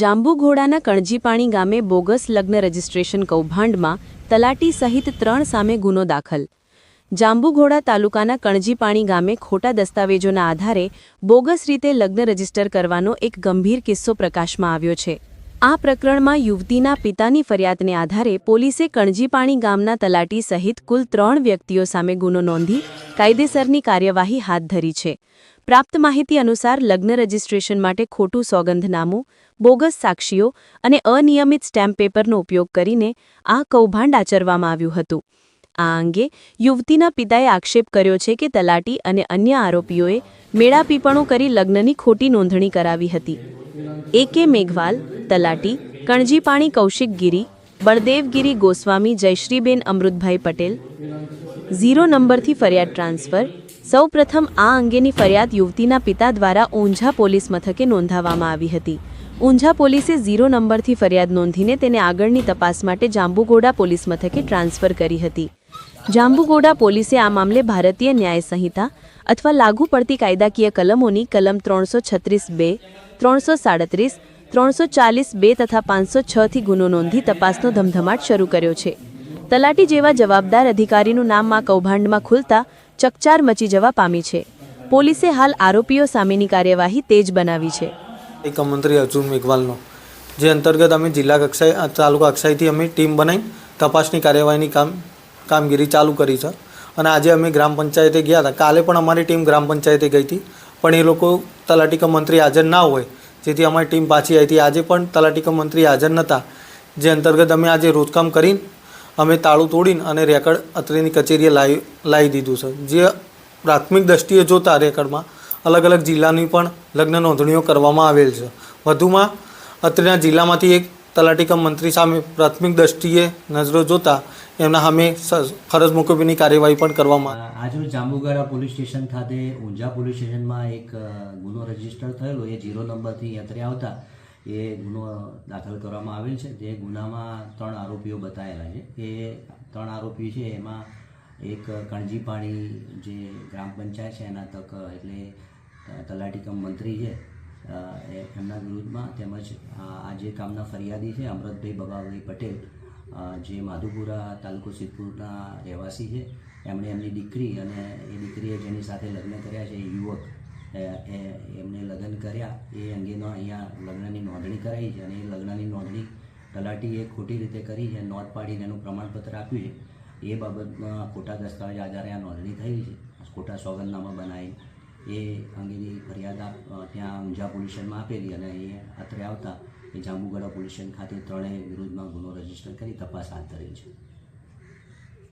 જાંબુઘોડાના કણજીપાણી ગામે બોગસ લગ્ન રજિસ્ટ્રેશન કૌભાંડમાં તલાટી સહિત 3 સામે ગુનો દાખલ। જાંબુઘોડા તાલુકાના કણજીપાણી ગામે ખોટા દસ્તાવેજોના આધારે બોગસ રીતે લગ્ન રજિસ્ટર કરવાનો એક ગંભીર કિસ્સો પ્રકાશમાં આવ્યો છે। આ પ્રકરણમાં યુવતીના પિતાની ફરિયાદને આધારે પોલીસે કણજીપાણી ગામના તલાટી સહિત કુલ 3 વ્યક્તિઓ સામે ગુનો નોંધી કાયદેસરની કાર્યવાહી હાથ ધરી છે। પ્રાપ્ત માહિતી અનુસાર લગ્ન રજિસ્ટ્રેશન માટે ખોટું સોગંદનામું, બોગસ સાક્ષીઓ અને અનિયમિત સ્ટેમ્પ પેપરનો ઉપયોગ કરીને આ કૌભાંડ આચરવામાં આવ્યું હતું। આ અંગે યુવતીના પિતાએ આક્ષેપ કર્યો છે કે તલાટી અને અન્ય આરોપીઓએ મેળાપીપણું કરી લગ્નની ખોટી નોંધણી કરાવી હતી। એ.કે. મેઘવાલ, તલાટી, કણજીપાણી કૌશિક ગિરી, બળદેવગીરી ગોસ્વામી જયશ્રીબેન અમૃતભાઈ પટેલ। 0 નંબરથી ફરિયાદ ટ્રાન્સફર। સૌપ્રથમ આ અંગેની ફરિયાદ યુવતીના પિતા દ્વારા ઊંઝા પોલીસ મથકે નોંધાવવામાં આવી હતી। ઊંઝા પોલીસે 0 નંબરથી ફરિયાદ નોંધીને તેને આગળની તપાસ માટે જાંબુઘોડા પોલીસ મથકે ટ્રાન્સફર કરી હતી। જાંબુઘોડા પોલીસે આ મામલે ભારતીય ન્યાય સંહિતા અથવા લાગુ પડતી કાયદાકીય કલમોની કલમ 336(2), 337, 340(2) તથા 506 થી ગુનો નોંધી તપાસનો ધમધમાટ શરૂ કર્યો છે। તલાટી જેવા જવાબદાર અધિકારીનું નામ આ કૌભાંડમાં ખુલતા ચકચાર મચી જવા પામી છે। પોલીસે હાલ આરોપીઓ સામેની કાર્યવાહી તેજ બનાવી છે। એક મંત્રી અર્જુન મેઘવાલનો જે અંતર્ગત અમે જિલ્લા કક્ષાએ તાલુકા કક્ષાએથી અમે ટીમ બનાવી તપાસની કાર્યવાહીની કામગીરી ચાલુ કરી છે। અને આજે અમે ગ્રામ પંચાયતે ગયા હતા। કાલે પણ અમારી ટીમ ગ્રામ પંચાયતે ગઈ હતી, પણ એ લોકો તલાટી કમ મંત્રી હાજર ના હોય, જેથી અમારી ટીમ પાછી આવી હતી। આજે પણ તલાટી કમ મંત્રી હાજર નહોતા, જે અંતર્ગત અમે આજે રોજકામ કરીને અમે તાળું તોડીને અને રેકર્ડ અત્રેની કચેરીએ લાવી દીધું છે। જે પ્રાથમિક દ્રષ્ટિએ જોતા રેકર્ડમાં અલગ અલગ જિલ્લાની પણ લગ્ન નોંધણીઓ કરવામાં આવેલ છે। વધુમાં અત્રેના જિલ્લામાંથી એક તલાટી કમ મંત્રી સામે પ્રાથમિક દ્રષ્ટિએ નજરો જોતા એમના સામે ફરજ મુકબીની કાર્યવાહી પણ કરવામાં આજરોજ જાંબુઘોડા પોલીસ સ્ટેશન ખાતે ઊંઝા પોલીસ સ્ટેશનમાં એક ગુનો રજીસ્ટર થયેલો, એ 0 નંબરથી યંત્રે આવતા એ ગુનો દાખલ કરવામાં આવેલ છે। જે ગુનામાં 3 આરોપીઓ બતાવેલા છે। એ 3 આરોપી છે, એમાં એક કણજીપાણી જે ગ્રામ પંચાયત છે એના તક એટલે તલાટી કમ મંત્રી છે એમના વિરુદ્ધમાં, તેમજ આ જે કામના ફરિયાદી છે અમૃતભાઈ બબાભાઈ પટેલ, જે માધુપુરા તાલુકો સિદ્ધપુરના રહેવાસી છે। એમણે એમની દીકરી અને એ દીકરીએ જેની સાથે લગ્ન કર્યા છે એ યુવક એમને લગ્ન કર્યા એ અંગેનો અહીંયા લગ્નની નોંધણી કરાવી છે। અને એ લગ્નની નોંધણી તલાટીએ ખોટી રીતે કરી છે, નોંધ પાડીને એનું પ્રમાણપત્ર આપ્યું છે। એ બાબતમાં ખોટા દસ્તાવેજ આધારે આ નોંધણી થઈ છે, ખોટા સોગંદનામા બનાવી એ અંગેની ફરિયાદ ત્યાં ઊંઝા પોલીસ સ્ટેશનમાં આપેલી અને એ અત્રે આવતા એ જાંબુઘોડા પોલીસ સ્ટેશન ખાતે 3 વિરુદ્ધમાં ગુનો રજીસ્ટર કરી તપાસ હાથ ધરી છે।